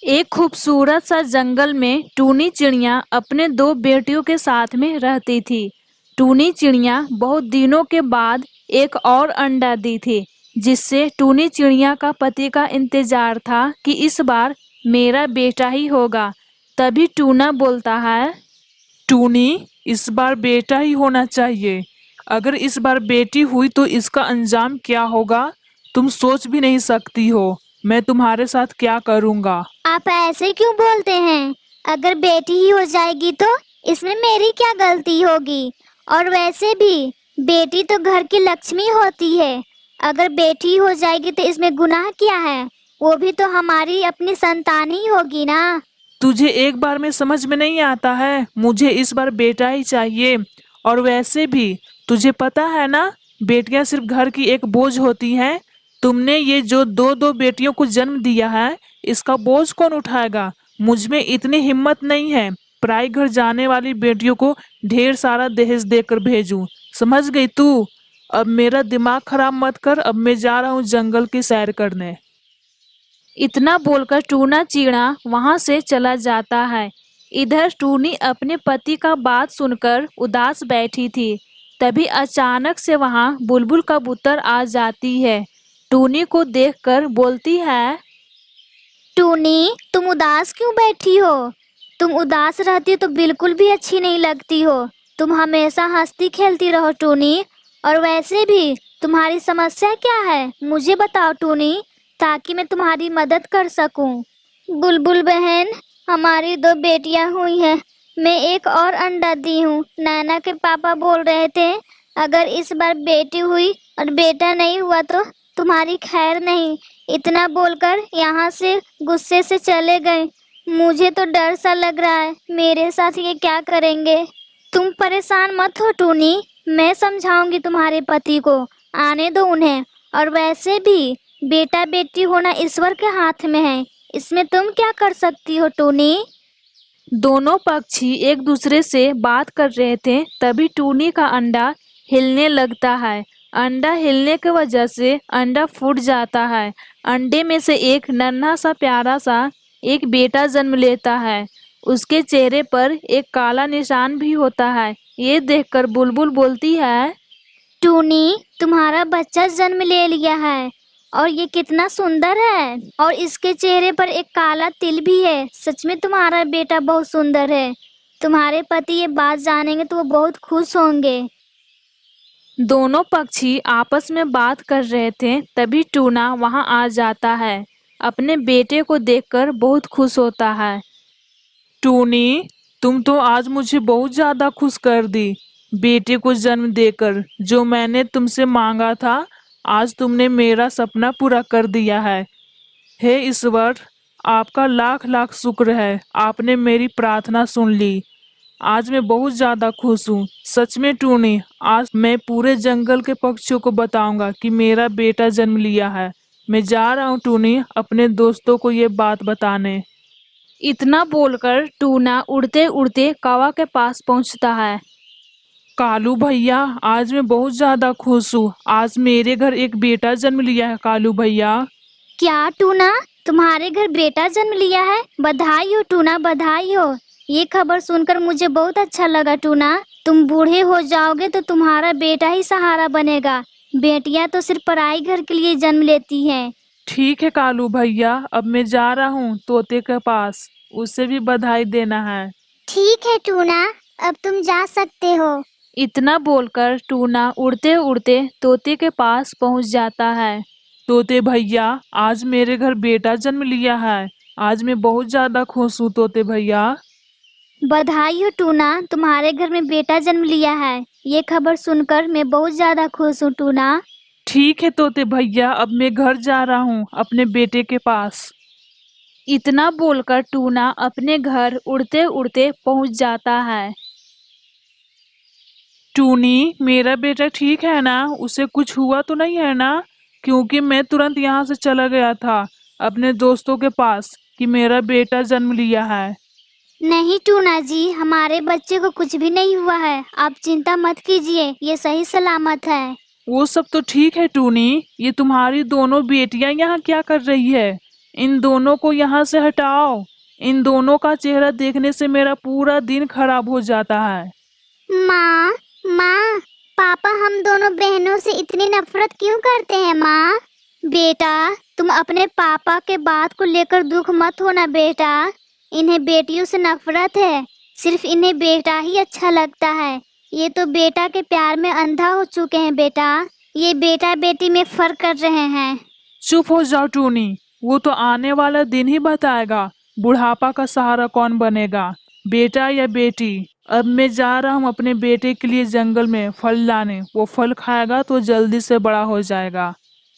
एक खूबसूरत सा जंगल में टूनी चिड़िया अपने दो बेटियों के साथ में रहती थी। टूनी चिड़िया बहुत दिनों के बाद एक और अंडा दी थी, जिससे टूनी चिड़िया का पति का इंतजार था कि इस बार मेरा बेटा ही होगा। तभी टूना बोलता है। टूनी, इस बार बेटा ही होना चाहिए। अगर इस बार बेटी हुई तो इसका अंजाम क्या होगा, तुम सोच भी नहीं सकती हो। मैं तुम्हारे साथ क्या करूँगा। आप ऐसे क्यों बोलते हैं? अगर बेटी ही हो जाएगी तो इसमें मेरी क्या गलती होगी? और वैसे भी बेटी तो घर की लक्ष्मी होती है। अगर बेटी हो जाएगी तो इसमें गुनाह क्या है? वो भी तो हमारी अपनी संतान ही होगी ना। तुझे एक बार में समझ में नहीं आता है? मुझे इस बार बेटा ही चाहिए। और वैसे भी तुझे पता है ना, बेटियां सिर्फ घर की एक बोझ होती हैं। तुमने ये जो दो दो बेटियों को जन्म दिया है, इसका बोझ कौन उठाएगा? मुझ में इतनी हिम्मत नहीं है पराई घर जाने वाली बेटियों को ढेर सारा दहेज देकर भेजूं। समझ गई तू? अब मेरा दिमाग खराब मत कर। अब मैं जा रहा हूँ जंगल की सैर करने। इतना बोलकर टूना चिड़ा वहां से चला जाता है। इधर टूनी अपने पति का बात सुनकर उदास बैठी थी। तभी अचानक से वहां बुलबुल कबूतर आ जाती है। टूनी को देखकर बोलती है। टूनी, तुम उदास क्यों बैठी हो? तुम उदास रहती हो तो बिल्कुल भी अच्छी नहीं लगती हो। तुम हमेशा हंसती खेलती रहो टूनी। और वैसे भी तुम्हारी समस्या क्या है, मुझे बताओ टूनी, ताकि मैं तुम्हारी मदद कर सकूं। बुलबुल बहन, हमारी दो बेटियां हुई हैं। मैं एक और अंडा दी हूँ। नैना के पापा बोल रहे थे अगर इस बार बेटी हुई और बेटा नहीं हुआ तो तुम्हारी खैर नहीं। इतना बोलकर यहाँ से गुस्से से चले गए। मुझे तो डर सा लग रहा है, मेरे साथ ये क्या करेंगे। तुम परेशान मत हो टूनी, मैं समझाऊंगी तुम्हारे पति को। आने दो उन्हें। और वैसे भी बेटा बेटी होना ईश्वर के हाथ में है, इसमें तुम क्या कर सकती हो टूनी। दोनों पक्षी एक दूसरे से बात कर रहे थे। तभी टूनी का अंडा हिलने लगता है। अंडा हिलने की वजह से अंडा फूट जाता है। अंडे में से एक नन्हा सा प्यारा सा एक बेटा जन्म लेता है। उसके चेहरे पर एक काला निशान भी होता है। ये देखकर बुलबुल बोलती है। टूनी, तुम्हारा बच्चा जन्म ले लिया है और ये कितना सुंदर है। और इसके चेहरे पर एक काला तिल भी है। सच में तुम्हारा बेटा बहुत सुंदर है। तुम्हारे पति ये बात जानेंगे तो वो बहुत खुश होंगे। दोनों पक्षी आपस में बात कर रहे थे। तभी टूना वहां आ जाता है। अपने बेटे को देखकर बहुत खुश होता है। टूनी, तुम तो आज मुझे बहुत ज्यादा खुश कर दी। बेटे को जन्म देकर जो मैंने तुमसे मांगा था, आज तुमने मेरा सपना पूरा कर दिया है। हे ईश्वर, आपका लाख लाख शुक्र है। आपने मेरी प्रार्थना सुन ली। आज मैं बहुत ज्यादा खुश हूँ। सच में टूनी, आज मैं पूरे जंगल के पक्षियों को बताऊंगा कि मेरा बेटा जन्म लिया है। मैं जा रहा हूँ टूनी, अपने दोस्तों को ये बात बताने। इतना बोलकर टूना उड़ते उड़ते कौवा के पास पहुंचता है। कालू भैया, आज मैं बहुत ज्यादा खुश हूँ। आज मेरे घर एक बेटा जन्म लिया है कालू भैया। क्या टूना, तुम्हारे घर बेटा जन्म लिया है? बधाई हो टूना, बधाई हो। ये खबर सुनकर मुझे बहुत अच्छा लगा टूना। तुम बूढ़े हो जाओगे तो तुम्हारा बेटा ही सहारा बनेगा। बेटियां तो सिर्फ पराई घर के लिए जन्म लेती हैं। ठीक है कालू भैया, अब मैं जा रहा हूँ तोते के पास। उसे भी बधाई देना है। ठीक है टूना, अब तुम जा सकते हो। इतना बोलकर टूना उड़ते उड़ते तोते के पास पहुंच जाता है। तोते भैया, आज मेरे घर बेटा जन्म लिया है। आज मैं बहुत ज्यादा खुश हूँ तोते भैया। बधाई हो टूना, तुम्हारे घर में बेटा जन्म लिया है। ये खबर सुनकर मैं बहुत ज्यादा खुश हूँ टूना। ठीक है तोते भैया, अब मैं घर जा रहा हूँ अपने बेटे के पास। इतना बोलकर टूना अपने घर उड़ते उड़ते पहुंच जाता है। टूनी, मेरा बेटा ठीक है ना? उसे कुछ हुआ तो नहीं है ना? क्योंकि मैं तुरंत यहाँ से चला गया था अपने दोस्तों के पास कि मेरा बेटा जन्म लिया है। नहीं टूना जी, हमारे बच्चे को कुछ भी नहीं हुआ है। आप चिंता मत कीजिए, ये सही सलामत है। वो सब तो ठीक है टूनी, ये तुम्हारी दोनों बेटियां यहाँ क्या कर रही है? इन दोनों को यहाँ से हटाओ। इन दोनों का चेहरा देखने से मेरा पूरा दिन खराब हो जाता है। माँ, माँ, पापा हम दोनों बहनों से इतनी नफरत क्यों करते हैं माँ? बेटा, तुम अपने पापा के बात को लेकर दुख मत होना बेटा। इन्हें बेटियों से नफरत है, सिर्फ इन्हें बेटा ही अच्छा लगता है। ये तो बेटा के प्यार में अंधा हो चुके हैं बेटा। ये बेटा बेटी में फर्क कर रहे हैं। चुप हो जाओ टूनी, वो तो आने वाला दिन ही बताएगा बुढ़ापा का सहारा कौन बनेगा, बेटा या बेटी। अब मैं जा रहा हूँ अपने बेटे के लिए जंगल में फल लाने। वो फल खाएगा तो जल्दी से बड़ा हो जाएगा।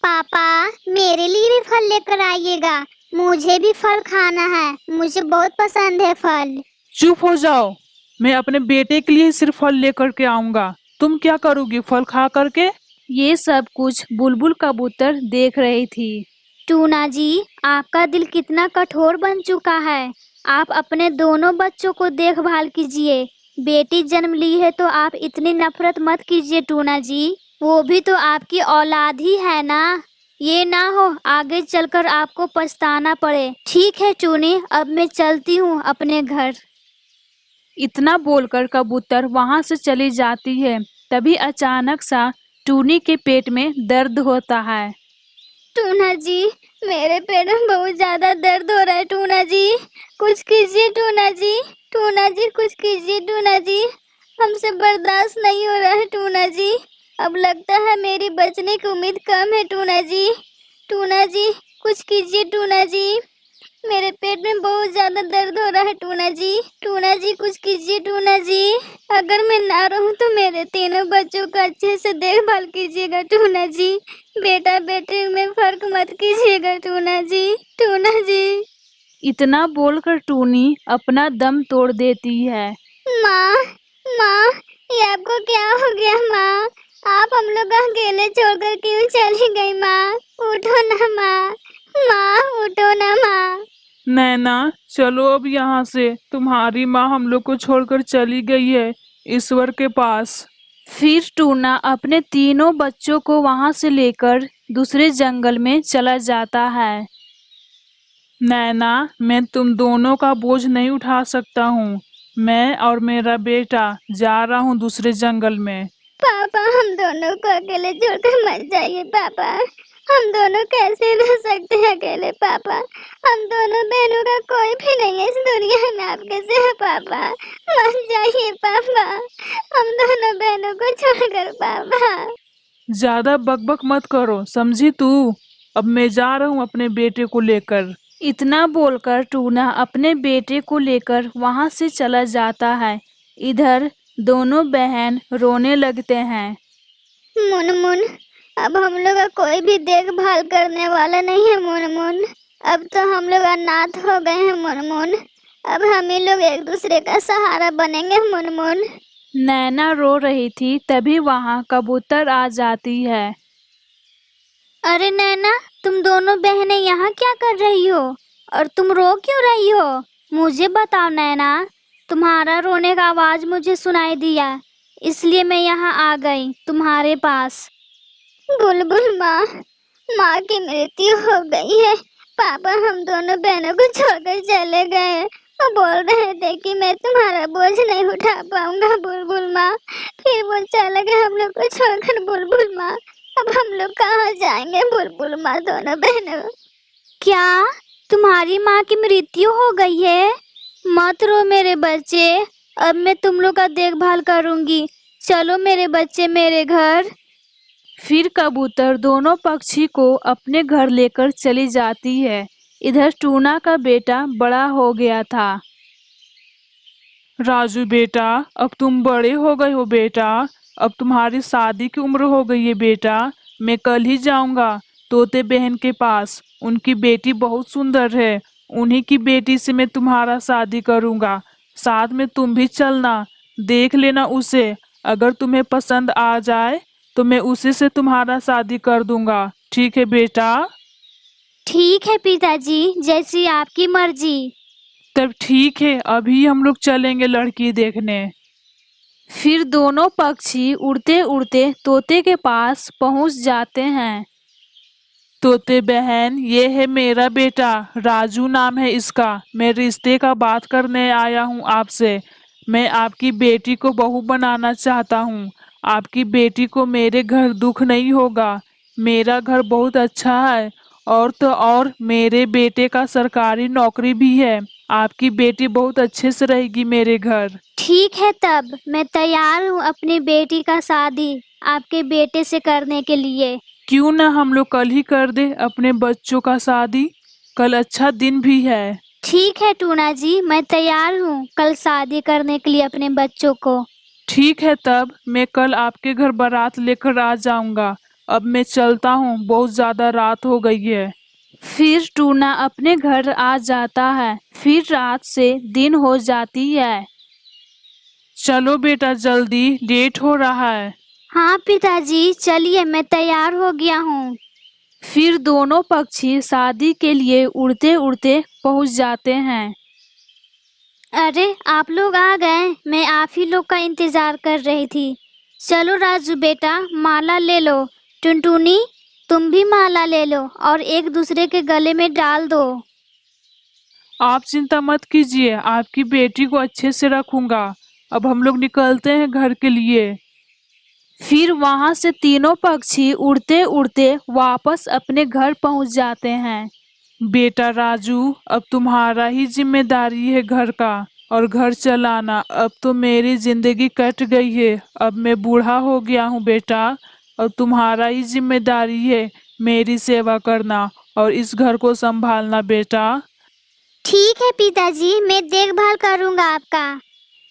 पापा, मेरे लिए भी फल लेकर आइएगा। मुझे भी फल खाना है, मुझे बहुत पसंद है फल। चुप हो जाओ, मैं अपने बेटे के लिए सिर्फ फल लेकर के आऊंगा। तुम क्या करोगी फल खा करके? ये सब कुछ बुलबुल कबूतर देख रही थी। टूना जी, आपका दिल कितना कठोर बन चुका है। आप अपने दोनों बच्चों को देखभाल कीजिए। बेटी जन्म ली है तो आप इतनी नफरत मत कीजिए टूना जी। वो भी तो आपकी औलाद ही है ना। ये ना हो आगे चलकर आपको पछताना पड़े। ठीक है टूनी, अब मैं चलती हूँ अपने घर। इतना बोलकर कबूतर वहां से चली जाती है। तभी अचानक सा टूनी के पेट में दर्द होता है। टूना जी, मेरे पेट में बहुत ज्यादा दर्द हो रहा है टूना जी। कुछ कीजिए टूना जी। टूना जी, कुछ कीजिए टूना जी। हमसे बर्दाश्त नहीं हो रहा है टूना जी। अब लगता है मेरी बचने की उम्मीद कम है टूना जी। टूना जी, कुछ कीजिए टूना जी। मेरे पेट में बहुत ज्यादा दर्द हो रहा है टूना जी। टूना जी, कुछ कीजिए टूना जी। अगर मैं ना रहूं तो मेरे तीनों बच्चों का अच्छे से देखभाल कीजिएगा टूना जी। बेटा बेटी में फर्क मत कीजिएगा टूना जी। टूना जी। इतना बोलकर टूनी अपना दम तोड़ देती है। माँ, माँ, ये आपको क्या हो गया माँ? आप हम लोग अकेले छोड़कर क्यों चली गई माँ? उठो ना माँ, माँ उठो ना माँ। नैना, चलो अब यहाँ से। तुम्हारी माँ हम लोग को छोड़कर चली गई है ईश्वर के पास। फिर टूना अपने तीनों बच्चों को वहां से लेकर दूसरे जंगल में चला जाता है। नैना, मैं तुम दोनों का बोझ नहीं उठा सकता हूँ। मैं और मेरा बेटा जा रहा हूँ दूसरे जंगल में। पापा, हम दोनों को अकेले छोड़कर मत जाइए पापा। हम दोनों कैसे रह सकते हैं अकेले पापा? हम दोनों बहनों का कोई भी नहीं है इस दुनिया में आपके सिवा पापा। मत जाइए पापा, हम दोनों बहनों को छोड़कर पापा। ज्यादा बकबक मत करो, समझी तू? अब मैं जा रहा हूँ अपने बेटे को लेकर। इतना बोलकर टूना अपने बेटे को लेकर वहां से चला जाता है। इधर दोनों बहन रोने लगते हैं। मुनमुन, अब हम लोग का कोई भी देखभाल करने वाला नहीं है मुनमुन। अब तो हम लोग अनाथ हो गए हैं मुनमुन। अब हम ही लोग एक दूसरे का सहारा बनेंगे मुनमुन। नैना रो रही थी, तभी वहां कबूतर आ जाती है। अरे नैना, तुम दोनों बहनें यहाँ क्या कर रही हो? और तुम रो क्यों रही हो? मुझे बताओ नैना। तुम्हारा रोने का आवाज मुझे सुनाई दिया, इसलिए मैं यहाँ आ गई तुम्हारे पास। बुलबुल माँ, माँ की मृत्यु हो गई है। पापा हम दोनों बहनों को छोड़कर चले गए। वो बोल रहे थे कि मैं तुम्हारा बोझ नहीं उठा पाऊंगा बुलबुल माँ। फिर वो चले गए हम लोग को छोड़कर बुलबुल माँ। अब हम लोग कहाँ जाएंगे बुलबुल माँ दोनों बहनों? क्या तुम्हारी माँ की मृत्यु हो गई है? मत रो मेरे बच्चे, अब मैं तुम लोग का देखभाल करूंगी। चलो मेरे बच्चे मेरे घर। फिर कबूतर दोनों पक्षी को अपने घर लेकर चली जाती है। इधर टूना का बेटा बड़ा हो गया था। राजू बेटा, अब तुम बड़े हो गए हो बेटा। अब तुम्हारी शादी की उम्र हो गई है बेटा। मैं कल ही जाऊंगा तोते बहन के पास। उनकी बेटी बहुत सुंदर है। उन्हीं की बेटी से मैं तुम्हारा शादी करूंगा। साथ में तुम भी चलना, देख लेना उसे। अगर तुम्हें पसंद आ जाए तो मैं उसी से तुम्हारा शादी कर दूंगा। ठीक है बेटा? ठीक है पिताजी, जैसी आपकी मर्जी। तब ठीक है, अभी हम लोग चलेंगे लड़की देखने। फिर दोनों पक्षी उड़ते उड़ते तोते के पास पहुंच जाते हैं। तोते बहन, ये है मेरा बेटा, राजू नाम है इसका। मैं रिश्ते का बात करने आया हूँ आपसे। मैं आपकी बेटी को बहू बनाना चाहता हूँ। आपकी बेटी को मेरे घर दुख नहीं होगा। मेरा घर बहुत अच्छा है, और तो और मेरे बेटे का सरकारी नौकरी भी है। आपकी बेटी बहुत अच्छे से रहेगी मेरे घर। ठीक है, तब मैं तैयार हूँ अपनी बेटी का शादी आपके बेटे से करने के लिए। क्यों ना हम लोग कल ही कर दे अपने बच्चों का शादी। कल अच्छा दिन भी है। ठीक है टूना जी, मैं तैयार हूँ कल शादी करने के लिए अपने बच्चों को। ठीक है, तब मैं कल आपके घर बारात लेकर आ जाऊंगा। अब मैं चलता हूँ, बहुत ज्यादा रात हो गई है। फिर टूना अपने घर आ जाता है। फिर रात से दिन हो जाती है। चलो बेटा, जल्दी, लेट हो रहा है। हाँ पिताजी, चलिए, मैं तैयार हो गया हूँ। फिर दोनों पक्षी शादी के लिए उड़ते उड़ते पहुंच जाते हैं। अरे आप लोग आ गए, मैं आप ही लोग का इंतजार कर रही थी। चलो राजू बेटा, माला ले लो। टुनटुनी, तुम भी माला ले लो और एक दूसरे के गले में डाल दो। आप चिंता मत कीजिए, आपकी बेटी को अच्छे से रखूंगा। अब हम लोग निकलते हैं घर के लिए। फिर वहां से तीनों पक्षी उड़ते उड़ते वापस अपने घर पहुंच जाते हैं। बेटा राजू, अब तुम्हारा ही जिम्मेदारी है घर का और घर चलाना। अब तो मेरी जिंदगी कट गई है। अब मैं बूढ़ा हो गया हूँ बेटा। अब तुम्हारा ही जिम्मेदारी है मेरी सेवा करना और इस घर को संभालना बेटा। ठीक है पिताजी, मैं देखभाल करूँगा आपका।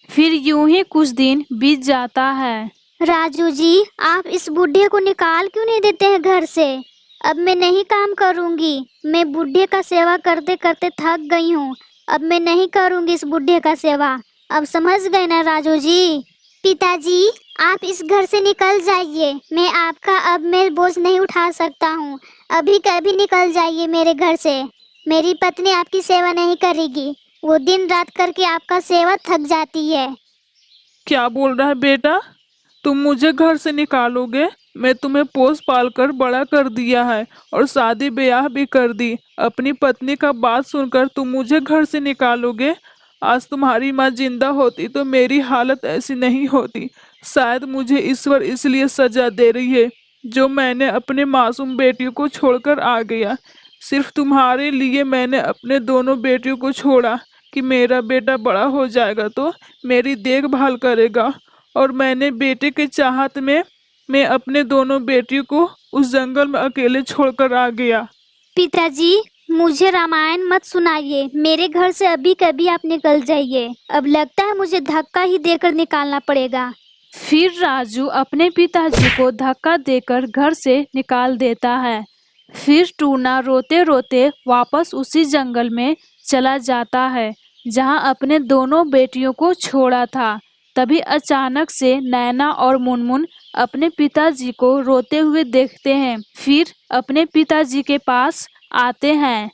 फिर यूं ही कुछ दिन बीत जाता है। राजू जी, आप इस बूढ़े को निकाल क्यों नहीं देते हैं घर से? अब मैं नहीं काम करूँगी। मैं बूढ़े का सेवा करते करते थक गई हूँ। अब मैं नहीं करूँगी इस बूढ़े का सेवा। अब समझ गए ना राजू जी? पिताजी, आप इस घर से निकल जाइए। मैं आपका अब मैं बोझ नहीं उठा सकता हूँ। अभी कभी निकल जाइए मेरे घर से। मेरी पत्नी आपकी सेवा नहीं करेगी। वो दिन रात करके आपका सेवा थक जाती है। क्या बोल रहा है बेटा? तुम मुझे घर से निकालोगे? मैं तुम्हें पोस पाल कर बड़ा कर दिया है और शादी ब्याह भी कर दी। अपनी पत्नी का बात सुनकर तुम मुझे घर से निकालोगे? आज तुम्हारी माँ जिंदा होती तो मेरी हालत ऐसी नहीं होती। शायद मुझे ईश्वर इसलिए सजा दे रही है जो मैंने अपने मासूम बेटियों को छोड़कर आ गया। सिर्फ तुम्हारे लिए मैंने अपने दोनों बेटियों को छोड़ा कि मेरा बेटा बड़ा हो जाएगा तो मेरी देखभाल करेगा। और मैंने बेटे के चाहत में मैं अपने दोनों बेटियों को उस जंगल में अकेले छोड़कर आ गया। पिताजी, मुझे रामायण मत सुनाइए। मेरे घर से अभी कभी आप निकल जाइए। अब लगता है मुझे धक्का ही देकर निकालना पड़ेगा। फिर राजू अपने पिताजी को धक्का देकर घर से निकाल देता है। फिर टूना रोते रोते वापस उसी जंगल में चला जाता है जहां अपने दोनों बेटियों को छोड़ा था। तभी अचानक से नैना और मुनमुन अपने पिताजी को रोते हुए देखते हैं। फिर अपने पिताजी के पास आते हैं।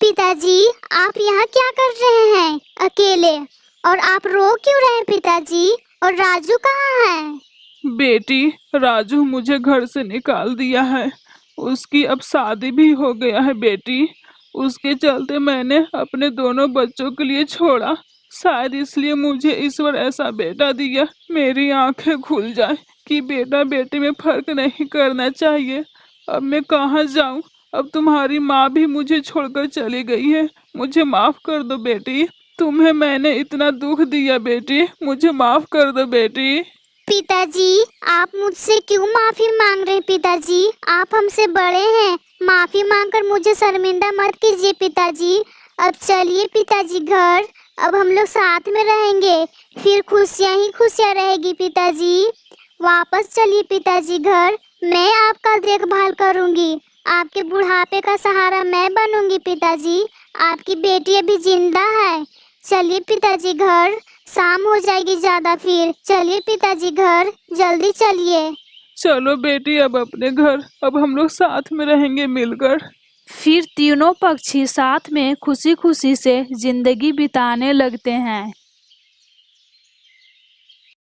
पिताजी, आप यहाँ क्या कर रहे हैं अकेले? और आप रो क्यों रहे हैं पिताजी? और राजू कहाँ है? बेटी, राजू मुझे घर से निकाल दिया है। उसकी अब शादी भी हो गया है बेटी। उसके चलते मैंने अपने दोनों बच्चों के लिए छोड़ा। शायद इसलिए मुझे ईश्वर ऐसा बेटा दिया मेरी आंखें खुल जाए कि बेटा बेटे में फर्क नहीं करना चाहिए। अब मैं कहाँ जाऊँ? अब तुम्हारी माँ भी मुझे छोड़कर चली गई है। मुझे माफ कर दो बेटी। तुम्हें मैंने इतना दुख दिया बेटी, मुझे माफ कर दो बेटी। पिताजी, आप मुझसे क्यों माफी मांग रहे हैं पिताजी? आप हमसे बड़े हैं। माफी मांगकर मुझे शर्मिंदा मत कीजिए पिताजी। अब चलिए पिताजी घर। अब हम लोग साथ में रहेंगे। फिर खुशियाँ ही खुशियाँ रहेगी पिताजी। वापस चलिए पिताजी घर। मैं आपका देखभाल करूँगी। आपके बुढ़ापे का सहारा मैं बनूंगी पिताजी। आपकी बेटी अभी जिंदा है। चलिए पिताजी घर। शाम हो जाएगी ज्यादा। फिर चलिए पिताजी घर, जल्दी चलिए। चलो बेटी, अब अपने घर। अब हम लोग साथ में रहेंगे मिलकर। फिर तीनों पक्षी साथ में खुशी खुशी से जिंदगी बिताने लगते हैं।